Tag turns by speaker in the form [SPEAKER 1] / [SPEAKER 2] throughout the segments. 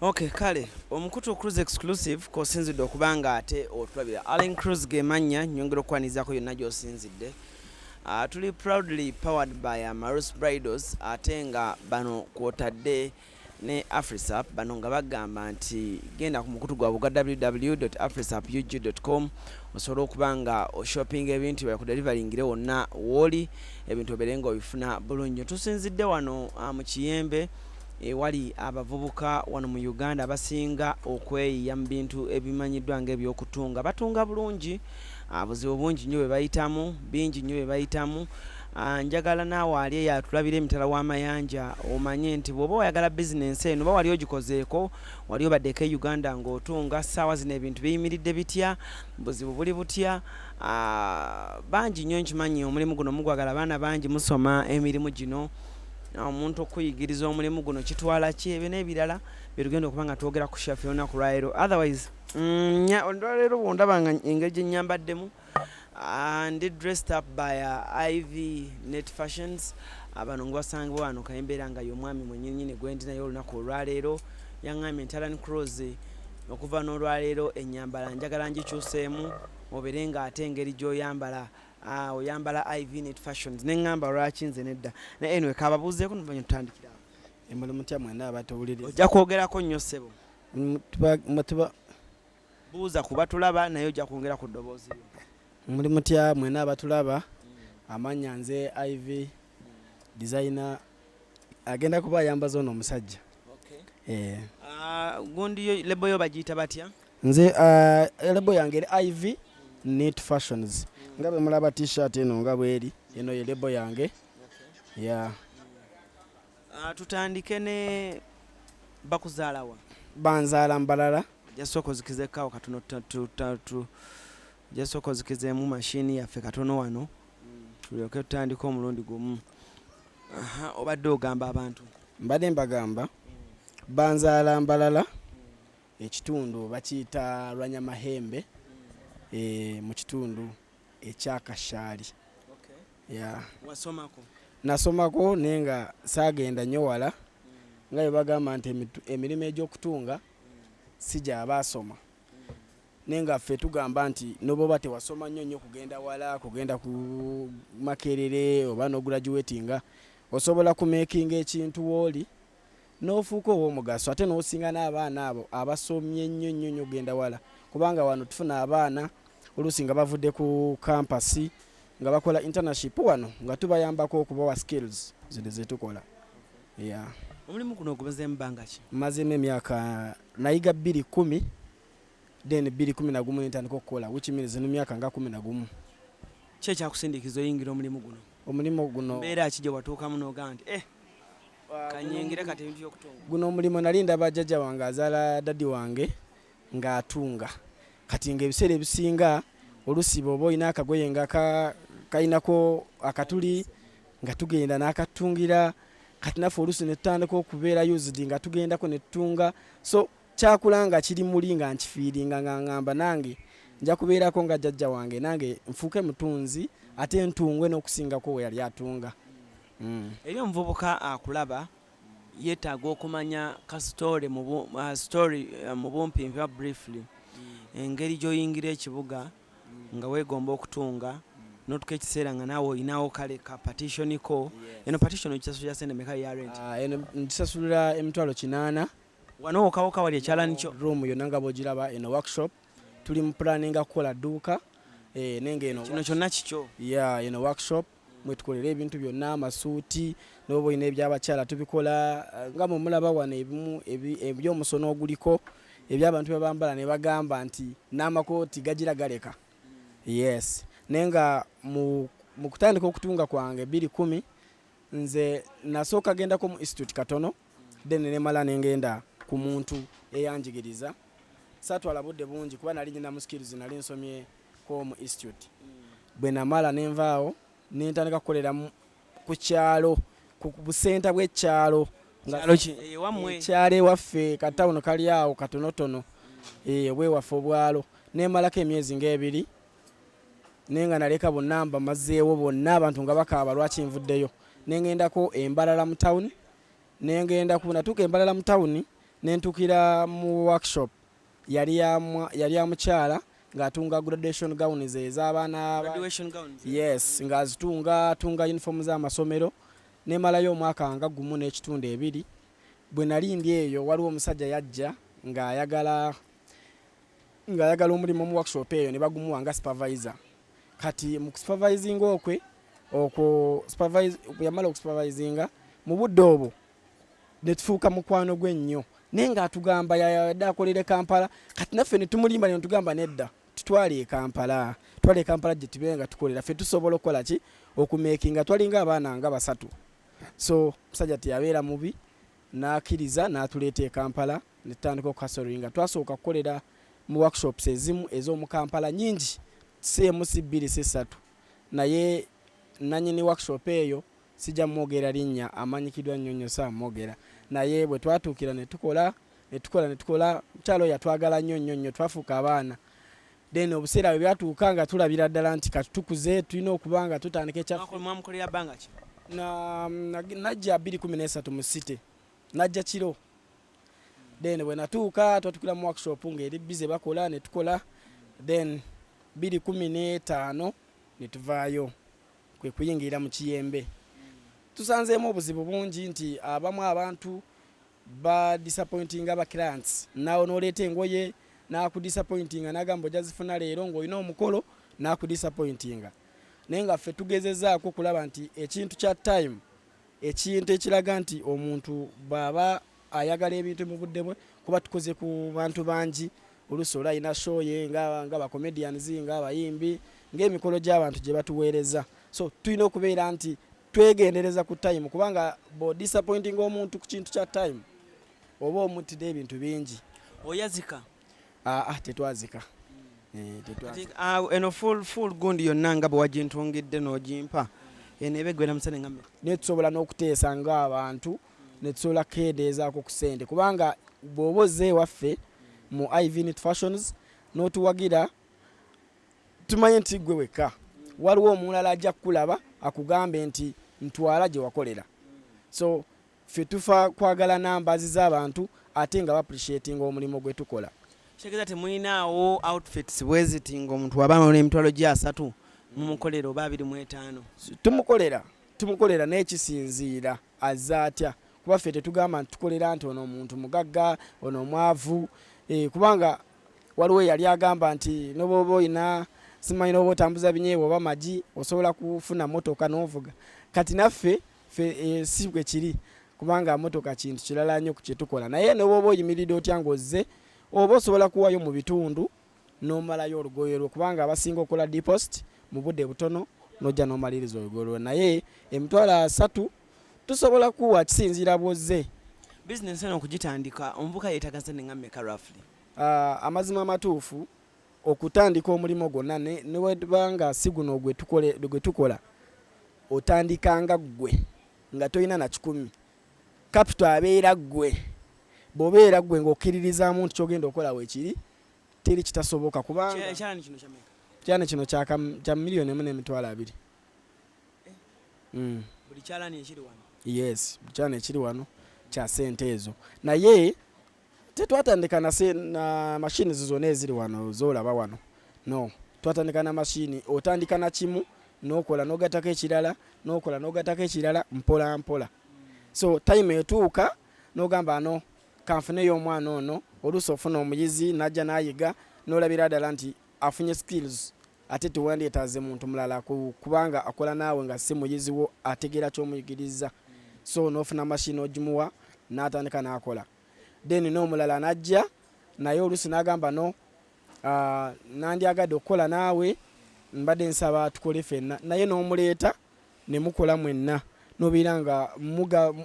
[SPEAKER 1] Okay, kale omukutu cruise exclusive kosinzidde okubanga ate otulabira Allen Cruise gemanya nyongera okwanizaako yonna gy'osinzidde. Tuli proudly powered by Marus Bridals ate nga bano kwotadde ne Afrisap bano nga bagamba nti genda ku mukutu gwabwe gwa www.afrisapug.com osobola okubanga oshopping ebintu bya ku deliveringire wonna wooli ebintu obeere nga obifuna bulungi. Tusinzidde wano mu Kiyembe wali abavubuka wano mu Uganda abasinga okweyiya mu bintu ebimanyiddwa ng'ebyokutunga batunga bulungi. Buzibu bungi nnyo bwe bayitamu, bingi nnyo bye bayitamu. Njagala naawe ali eyatulabira emitala w'amayanja omanye nti bw'oba oyagala bizinensi eno oba wali ogikozeeko wali obaddeko e Uganda ng'otunga ssaawa zino ebintu biyimiridde bitya, buzibu buli butya. Bangi nnyo nkimanyi omulimu guno mugwagala, abaana bangi musoma emirimu gino. Omuntu okuyigiriza omulimu guno kitwala ki, ebyo n'ebirala bye tugenda okuba nga twogera ku shafi olunaku lwaleero. Otherwise olwaleero bw'ondaba nga engeri gye nnyambaddemu ndi dressed up by Ivy Net Fashions. Bano ngwasangibwa wano kayembeera nga y'omwami mwennyini gwe ndi naye olunaku olwaleero. Yaŋŋambye nti Allen Cruise okuva n'olwaleero ennyambala njagala ngikyuseemu obeere nga ate engeri gy'oyambala oyambala Ivy Net Fashions. Neŋŋamba lwaki nze nedda naye anyway kababuuzeeko nuvanya tutandikira awo.
[SPEAKER 2] Emuli mutya mwena abatowuliriza
[SPEAKER 1] ojja kwogerako nnyo ssebo buuza kuba tulaba naye ojja kwongera ku ddoboozi lyo.
[SPEAKER 2] Muli mutya mwena abatulaba amanya nze Ivy designer agenda kuba ayambaza ono omusajja.
[SPEAKER 1] Gundi yo lebo yo bagiyita batya?
[SPEAKER 2] Nze lebo yange eri Ivy Net Fashions. Nga bwe mulaba t-shirt eno nga bweri eno ye lebo yange.
[SPEAKER 1] Tutandike ne bakuzaalawa
[SPEAKER 2] banzaala mbalala
[SPEAKER 1] jasoko zikizekaawo katono jasoko zikizeemu mashini yaffe katono wano tulyoke tutandika omulundi gumu. Obadde ogamba abantu?
[SPEAKER 2] Mbadde mbagamba banzaala mbalala ekitundu bakiyita Lwanyamahembe mu kitundu ekyakashaali.
[SPEAKER 1] Wasomako?
[SPEAKER 2] Nasomako naye nga saagenda nnyo wala nga bwe bagamba nti emirimu egy'okutunga si gy'abaasoma. Naye nga ffe tugamba nti n'oba tewasoma nnyo kugenda wala kugenda ku Makerere oba n'ogulajuwetinga osobola kumeekinga ekintu w'oli n'ofuuka ow'omugaso ate n'osinga n'abaana abo abasomye nnyo ogenda wala, kubanga wano tufuna abaana oluusi nga bavudde ku kampasi nga bakola internship wano nga tubayambako okubawa skills zino ze tukola.
[SPEAKER 1] Omulimu guno ogumazeemu bbanga ki?
[SPEAKER 2] Mazemu emyaka nayiga 2010 then 2011 nentandika okukola which means no myaka nga 11.
[SPEAKER 1] Ki ekyakusindikiza oyingira omulimu guno?
[SPEAKER 2] Omulimu guno
[SPEAKER 1] mbeera ki gye watuukamu n'ogamba nti kanyengere kati ebintu by'okutunga?
[SPEAKER 2] Guno omulimu nali ndaba jjajja wange azaala daddi wange ng'atunga, kati ng'ebiseera ebisinga oluusi bw'oba olina akagoye nga kayinako akatuli nga tugenda n'akatungira, kati naffe oluusi ne tutandika okubeera used nga tugendako ne tutunga. So kyakula nga kiri muli nga nkifiiringa nga ngamba nange nja kubeerako nga jjajja wange nange nfuuke mutunzi ate ntungwe n'okusingako we yali atunga.
[SPEAKER 1] Eri omuvubuka akulaba yeetaaga okumanya ka story mu bumpimpi ba briefly engeri gy'oyingira ekibuga nga weegomba okutunga n'otuka ekiseera nga naawe olinawo kale ka partition ko. Eno partition okisasulira sente meka ya rent?
[SPEAKER 2] Eno nkisasulira emitwalo 800.
[SPEAKER 1] Wano wokawoka wali ekyalani kyo?
[SPEAKER 2] Room yonna nga bw'ogiraba eno workshop tuli mu planninga kukola dduuka nenga eno
[SPEAKER 1] kino kyonna kikyo?
[SPEAKER 2] Eno workshop mwe tukolera ebintu byonna amasuuti n'oba olina eby'abakyala tubikola nga mwe mulaba wano ebimu eby'omusono oguliko eby'abantu bye bambala ne bagamba nti n'amakooti gagira galeka. Naye nga mu kutandika okutunga kwange 2010 nze nasooka gendako mu institute katono then ne mala nengenda ku muntu eyanjigiriza. Satwala budde bungi kuba nali nyina mu skills nali nsomye ko mu institute. Bwe namala nenvaawo nentandika kukolera ku kyalo ku busenta bw'ekyalo ekyalo ewaffe katawuno kali awo katonotono bwewaffe obwalo. Nemalako emyezi ng'ebiri naye nga naleka bonna mbamazeewo bonna abantu nga bakaaba lwaki nvuddeyo. Nengendako Embalala mu town, nengendako natuuka Embalala mu town nentukira mu workshop yali ya mukyala ng'atunga graduation gowns ez'abaana yes ng'azitunga uniform z'amasomero nemalayo omwaka nga gumu n'ekitundu ebiri. Bwe nali ndi eyo waliwo omusajja yajja ng'ayagala omulimu mu workshop eyo ne bagumuwa nga supervisor. Kati mu supervising yamala okusupervisinga mu budde obwo ne tufuuka mukwano gwe nnyo naye ng'atugamba yadde akolere Kampala. Kati naffe ne tumulimba ne tugamba nedda tutwale e Kampala gye tube nga tukolera ffe tusobola okukola ki okumeekinga twalinga abaana nga basatu. So musajja teyabeera mubi n'akkiriza n'atuleeta e Kampala ne tutandika okukasoringa. Twasooka kukolera mu workshops ezimu ez'omu Kampala nyingi si bbiri si ssatu, naye nannyini workshop eyo sijja mwogera linnya amanyikiddwa nnyo saamwogera, naye bwe twatuukira ne tukola mukyalo yatwagala nnyo twafuuka abaana. Then obuseera bwe byatuuka nga tulabira ddala nti kati tukuze tulina okuba nga tutandika ekyaffe. Najja 2013 mu Sente, najja kiro. Then bwe natuuka twatukira mu workshop ng'eri bize bakola ne tukola. Then 2015 ne tuvaayo kwe kuyingira mu kiyembe. Tusanzeemu obuzibu bungi nti abamu abantu ba disappointing aba clients, nawo n'oleeta engoye n'akudisappointinga n'agamba ojja zifuna leero ng'olina omukolo n'akudisappointinga. Naye nga ffe tugezezzaako kulaba nti ekintu kya time, ekintu ekiraga nti omuntu bw'aba ayagala ebintu mu budde bwe, kuba tukoze ku bantu bangi oluusi olwalina show ye nga bacomedians ng'abayimbi ng'emikolo gy'abantu gye batuweereza. So tulina okubeera nti twegendereza ku time, kubanga bo disappointing omuntu ku kintu kya time oba omutidde ebintu bingi.
[SPEAKER 1] Oyazika?
[SPEAKER 2] Tetwazika.
[SPEAKER 1] Eno full gundi yonna nga bwe wagintungidde n'ogimpa eno ebegwera musane nga mmeka?
[SPEAKER 2] Netusobola n'okuteesa ng'abantu netusobola kukendeezaako ku ssente, kubanga bw'oba ozze ewaffe mu Ivinit Fashions n'otuwagira tumanye nti gwe wekka, waliwo omulala ajja kukulaba akugambe nti ntwala gye wakolera. So ffe tufa kwagala nambazi z'abantu ate nga appreciating omulimu gwe tukola.
[SPEAKER 1] Kitegeeza temulinaawo outfits bweziti ng'omuntu wabanga n'emitwalo gya 3 mumukolera oba 25? Tumukolera n'ekisinziira azza atya, kuba ffe tetugamba nti tukolera nti ono omuntu mugagga ono omwavu. Kubanga waliwo yali agamba nti n'oba oyina simanyi n'oba otambuza binyeebwa oba magi osobola kufuna motoka n'ovuga. Kati naffe si bwe kiri, kubanga motoka kintu kirala nnyo ku kye tukola. Naye n'oba oyimiridde otya ng'ozze oba osobola kuwayo mu bitundu n'omalayo olugoye lwo, kubanga abasinga okola deposit mu budde butono n'ojja n'omaliriza olugoye lwo. Naye emitwalo 3 tusobola kuwa kisinziira bw'ozze. Business eno okugitandika omuvubuka yeetaaga ssente nga mmeka roughly?
[SPEAKER 2] Amazima amatuufu okutandika omulimu gwonna ne webanga si guno gwe tukola otandikanga ggwe nga tolina na 10. Capital abeera ggwe. Bw'obeera ggwe ng'okkiririzaamu nti kyogenda okola weekiri teri kitasoboka, kubanga kyalani kino kya $1.2 million.
[SPEAKER 1] Buli kyalani ekiri wano?
[SPEAKER 2] Yes, buli kyalani ekiri wano kya ssente ezo. Naye tetwatandika na mashini zonna eziri wano z'olaba wano. No, twatandika na mashini, otandika na kimu n'okola n'ogattako ekirala, n'okola n'ogattako ekirala mpola mpola. So time etuuka n'ogamba no kanfuneyo omwana ono, oluusi ofuna omuyizi n'ajja n'ayiga n'olabira ddala nti afunye skills ate tewandyetaaze muntu mulala kubanga akola naawe nga si muyizi wo ategeera ky'omuyigiriza. So n'ofuna mashini ogimuwa n'atandika n'akola. Then n'omulala n'ajja naye oluusi n'agamba no nandyagadde okukola naawe mbadde nsaba tukole ffenna, naye n'omuleeta ne mukola mwenna n'obeera nga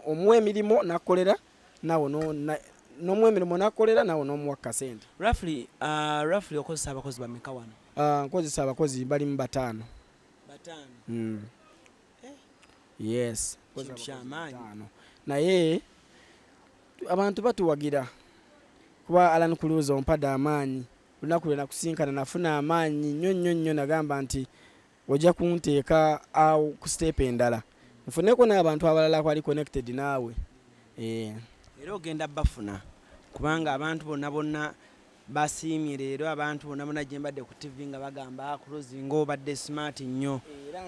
[SPEAKER 2] omuwa emirimu n'akolera naawe n'omuwa emirimu n'akolera naawe n'omuwa kasente.
[SPEAKER 1] Roughly okozesa abakozi bameka wano?
[SPEAKER 2] Nkozesa abakozi balimu 5. Yes, naye abantu batuwagira kuba Alan Kuluuza ompadde amaanyi. Olunaku lwe nakusinkana nafuna amaanyi nnyo nagamba nti ojja kunteeka awo ku step endala nfuneko n'abantu abalala kwali connected naawe.
[SPEAKER 1] Era ogenda bafuna kubanga abantu bonna basiimye leero abantu bonna gye mbadde ku TV nga bagamba Cruise ng'obadde smart nnyo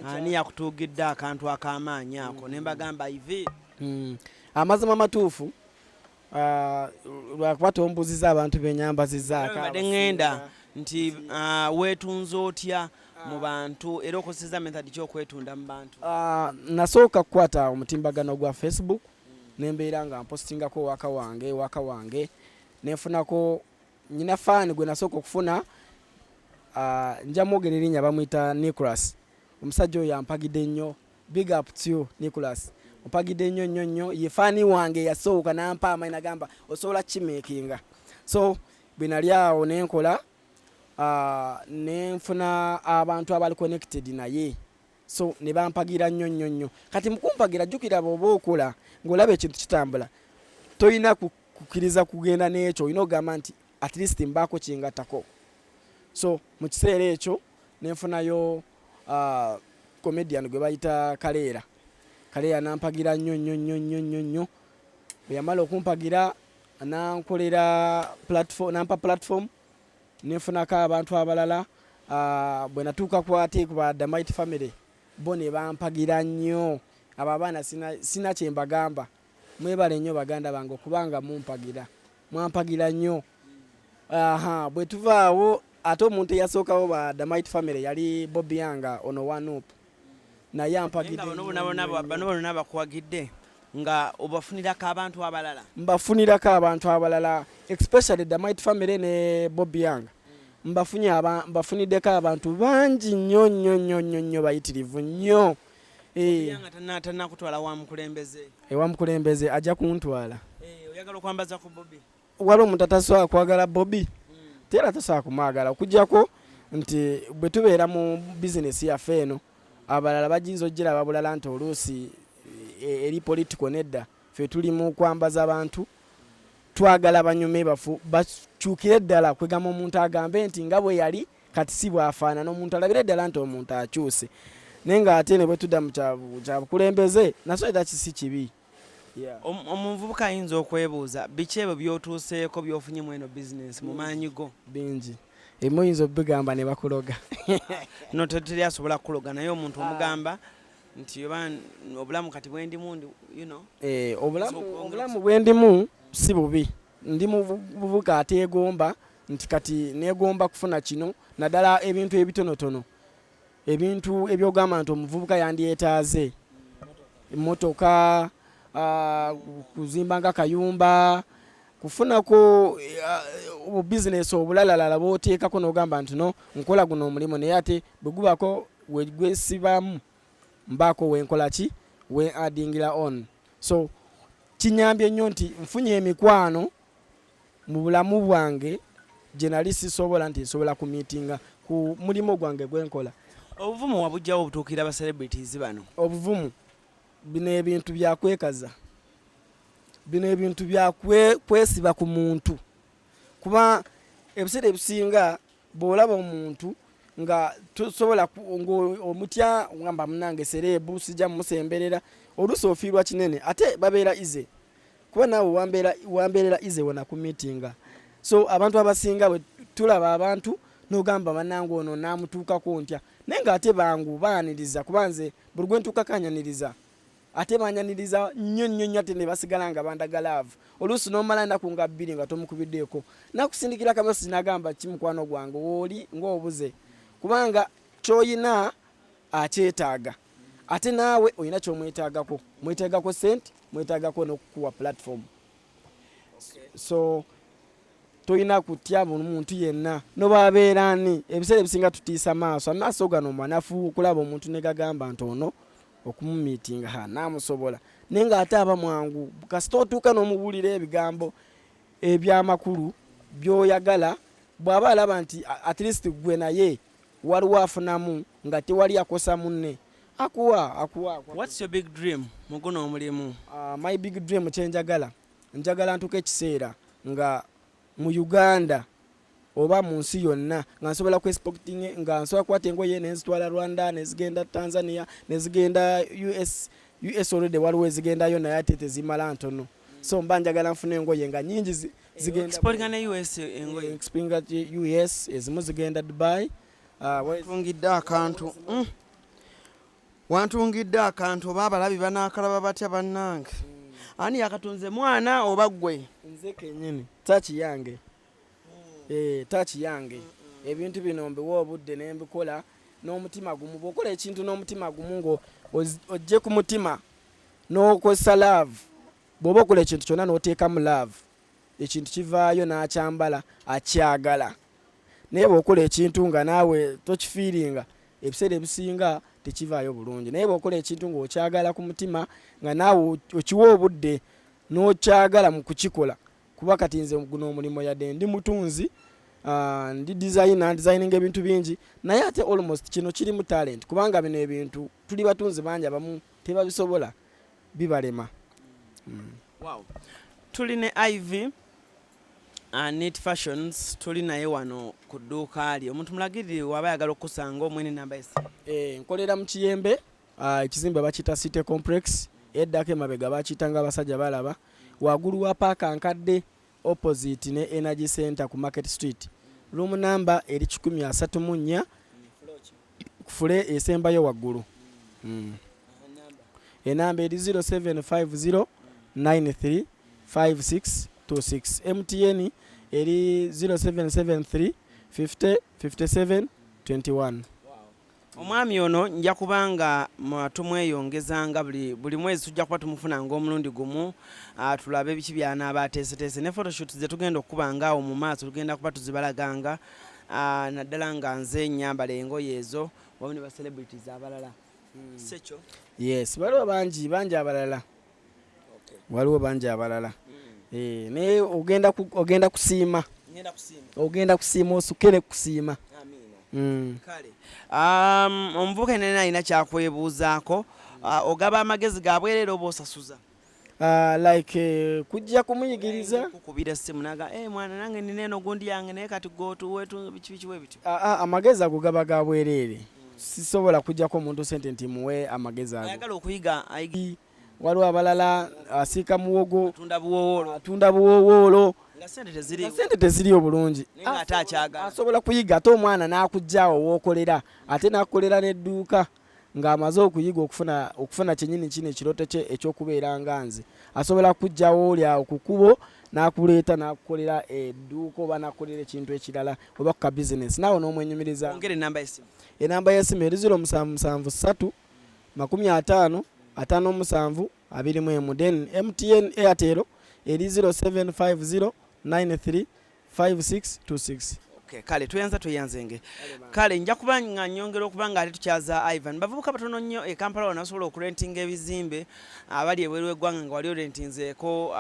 [SPEAKER 1] ani yakutuugidde akantu ak'amaanyi ako ne mbagamba ivi
[SPEAKER 2] amazima matuufu lwakuba tombuuziza abantu benyambazizaakobadde
[SPEAKER 1] ŋŋenda nti weetunze otya mu bantu era okoseza method ky'okwetunda mu bantu
[SPEAKER 2] nasooka kukwata omutimbagano gwa Facebook nembeera nga mpostingako waka wange nenfunako nyina faani gwe nasooka okufuna nja mwogera erinnya bamuyita Nicholas omusajja oyo ampagidde nnyo big up to you Nicholas mpagidde nnyo ye faani wange yasooka nampa amaanyi nagamba osobola kimeekinga so bwe nali awo nenkola nenfuna abantu abali connected naye so ne bampagira nnyo kati mukumpagira jjukira bw'oba okola ng'olaba ekintu kitambula toyina kukkiriza kugenda n'ekyo olina ogamba nti at least mbaako kingatako so mu kiseera ekyo nenfunayo comedian gwe bayita Kaleera nampagira nnyo bwe yamala okumpagira nampa platform nenfunako abantu abalala bwe natuuka kwate ku Dynamite family bo ne bampagira nnyo abo abaana sina kye mbagamba mwebale nnyo baganda bange okubanga mwampagira nnyo bwe tuvaawo ate omuntu eyasookawo ba Dynamite family yali Bobby Yanga ono Wanup naye ampagidde
[SPEAKER 1] bano bonna bakuwagidde nga obafunirako abantu abalala
[SPEAKER 2] mbafunirako abantu abalala especially Dynamite family ne Bobby Yanga mbafuniddeko abantu bangi nnyo bayitirivu nnyo
[SPEAKER 1] tannakutwala
[SPEAKER 2] wamukulembeze ajja kuntwala
[SPEAKER 1] oyagala okwambaza ku Bobby
[SPEAKER 2] waliwo omuntu atasobola kwagala Bobby tera tasobola kumwagala okuggyako nti bwe tubeera mu bizinesi yaffe eno abalala bagiyinza ogiraba bulala nti oluusi eri politiko nedda ffe tuli mu kwambaza abantu twagala banyume bakyukire ddala kwegamba omuntu agambe nti nga bwe yali kati si bwafaanana omuntu alabire ddala nti omuntu akyuse naye ng'ate ne bwe tudda mu kyabukulembeze naso era kisi kibi
[SPEAKER 1] omuvubuka ayinza okwebuuza biki ebyo by'otuuseeko by'ofunye mu eno bizinesi mu maanyi go
[SPEAKER 2] bingi ebimu oyinza obigamba ne bakuloga
[SPEAKER 1] no teteri asobola kukuloga naye omuntu omugamba nti obulamu kati bwendimu
[SPEAKER 2] obulamu bwendimu si bubi ndi muvubuka ateegomba nti kati negomba kufuna kino naddala ebintu ebitonotono ebintu ebyogamba nti omuvubuka yandyetaaze emmotoka kuzimba nga kayumba kufunako obubizinesi obulalalala bwoteekako n'ogamba nti no nkola guno omulimu naye ate bwe gubako wegwesibamu mbaako wenkola ki we addingira on so kinyambye nnyo nti nfunye emikwano mu bulamu bwange gye nali sisobola nti nsobola kumiitinga ku mulimu gwange gwenkola
[SPEAKER 1] obuvumu wabujjawo obutuukira ba celebrities bano
[SPEAKER 2] obuvumu bino ebintu byakwekaza bino ebintu byakwesiba ku muntu kuba ebiseera ebisinga bw'olaba omuntu nga tusobola omutya ngamba munange serebu sijja mumusemberera oluusi ofiirwa kinene ate babeera ize kuba naawe wambeerera ize wona ku miitinga so abantu abasinga bwe tulaba abantu n'ogamba bannange ono naamutuukako ntya naye ng'ate bangu baaniriza kuba nze buli gwe ntuukako anyaniriza ate banyaniriza nnyo ate ne basigala nga bandagalaavu oluusi n'omala ennaku nga 2 nga tomukubiddeeko nakusindikira kamasi nagamba kimukwano gwange wooli ng'obuze kubanga kyoyina akyetaaga ate naawe olina kyomwetaagako sente mwetaagako n'okukuwa platform so toyina kutya buli muntu yenna nobabeera ani ebiseera ebisinga tutiisa amaaso gano manafu okulaba omuntu ne gagamba nti ono okumumiitinga naamusobola naye ng'ate aba mwangu kasita otuuka n'omubuulira ebigambo ebyamakulu by'oyagala bw'aba alaba nti at least gwe naye waliwo afunamu nga tewali akosa munne akuwa.
[SPEAKER 1] What's your big dream mu guno omulimu?
[SPEAKER 2] My big dream kyenjagala njagala ntuuka ekiseera nga mu Uganda oba mu nsi yonna nga nsobola kwexporting nga nsobola kwata engoye nenzitwala Rwanda nezigenda Tanzania nezigenda US already waliwo ezigendayo naye ate tezimala ntono so mba njagala nfuna engoye nga nyingi zigenda
[SPEAKER 1] exportinga ne US engoye
[SPEAKER 2] exportinga US ezimu zigenda Dubai.
[SPEAKER 1] Wantungidde akantu wantungidde akantu oba abalabi banaakalaba batya bannange ani yakatunze mwana oba ggwe
[SPEAKER 2] nze kennyini tachi yange tachi yange ebintu bino mbiwa obudde ne mbikola n'omutima gumu bw'okola ekintu n'omutima gumu ngo ojje ku mutima n'okozesa love bw'oba okola ekintu kyonna n'oteekamu love ekintu kivaayo n'akyambala akyagala naye bw'okola ekintu nga naawe tokifiiringa ebiseera ebisinga tekivaayo bulungi naye bw'okola ekintu ng'okyagala ku mutima nga naawe okiwa obudde n'okyagala mu kukikola kuba kati nze guno omulimu yadde ndi mutunzi ndi designing ebintu bingi naye ate almost kino kirimu talent kubanga bino ebintu tuli batunzi bangi abamu tebabisobola bibalema.
[SPEAKER 1] Wow. Tuli ne Ivy Neat Fashions tuli naye wano ku dduuka lye omuntu mulagirire waba ayagala okusanga omwene namba
[SPEAKER 2] nkolera mu Kiyembe ekizimbe bakiyita City Complex eddako emabega bakiyitanga abasajja balaba waggulu wa paaka nkadde opposite ne Energy Center ku Market Street room number eri 134 kufule esembayo waggulu. Enamba eri 0750 93 5626 MTN eri 0773 50 57 21.
[SPEAKER 1] Omwami ono nja kubanga tumweyongezanga buli mwezi tujja kuba tumufunanga omulundi gumu tulabe biki byanaaba ateeseteese ne photoshoot ze tugenda okubanga awo mu maaso tugenda kuba tuzibalaganga naddala nga nze nyambala engoye ezo wamu ne ba celebrities abalala. Sekyo
[SPEAKER 2] yes waliwo bangi abalala waliwo bangi abalala naye ogenda kusiima osukere kusiima.
[SPEAKER 1] Kale omuvubuka yenna alina kyakwebuuzaako ogaba amagezi ga bwereere oba osasuza
[SPEAKER 2] like kujja kumuyigiriza
[SPEAKER 1] kukubira essimu naga mwana nange nina eno gundi yange naye kati gootuwetu bikiwe bityo
[SPEAKER 2] amagezi ago gaba ga bwereere sisobola kujjako omuntu sente nti muwe amagezi ago
[SPEAKER 1] ayagala okuyiga
[SPEAKER 2] waliwo abalala asiika muwogo
[SPEAKER 1] atunda
[SPEAKER 2] buwowoolo
[SPEAKER 1] nga sente
[SPEAKER 2] teziriyo bulungi
[SPEAKER 1] ate akyagala
[SPEAKER 2] asobola kuyiga ate omwana n'akujjaawo wookolera ate n'akolera n'edduuka ng'amaze okuyiga okufuna kyennyini kino ekirooto kye ekyokubeera nga nze asobola kujjawo oli awo ku kkubo n'akuleeta n'akukolera edduuka oba n'akukolera ekintu ekirala oba kuka bizinesi naawe n'omwenyumiriza. Enamba y'essimu eri 0773 50 57 21 then MTN Airtel eri 0750 93 5626.
[SPEAKER 1] Kale tweyanzenge kale nja kuba nga nyongera okuba nga ate tukyaza Ivan bavubuka batono nnyo e Kampala wanasobola okurentinga ebizimbe abali ebweru w'eggwanga nga wali orentinzeeko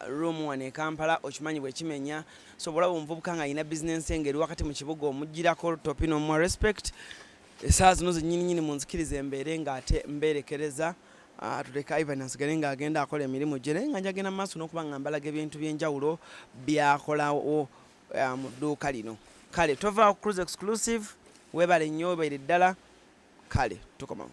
[SPEAKER 1] room wane e Kampala okimanyi bwe kimenya sobola omuvubuka nga alina bizinensi engeri wakati mu kibuga omugirako topino mwa respect essaawa zino zennyininyini munzikiriza embeere ng'ate mbeerekereza tuleka Ivan asigale ng'agenda akola emirimu gye naye nga njagenda mu maaso n'okuba nga mbalaga ebintu by'enjawulo byakolawo mu dduuka lino. Kale tova Cruise Exclusive webale nnyo webaire ddala kale tukomawo.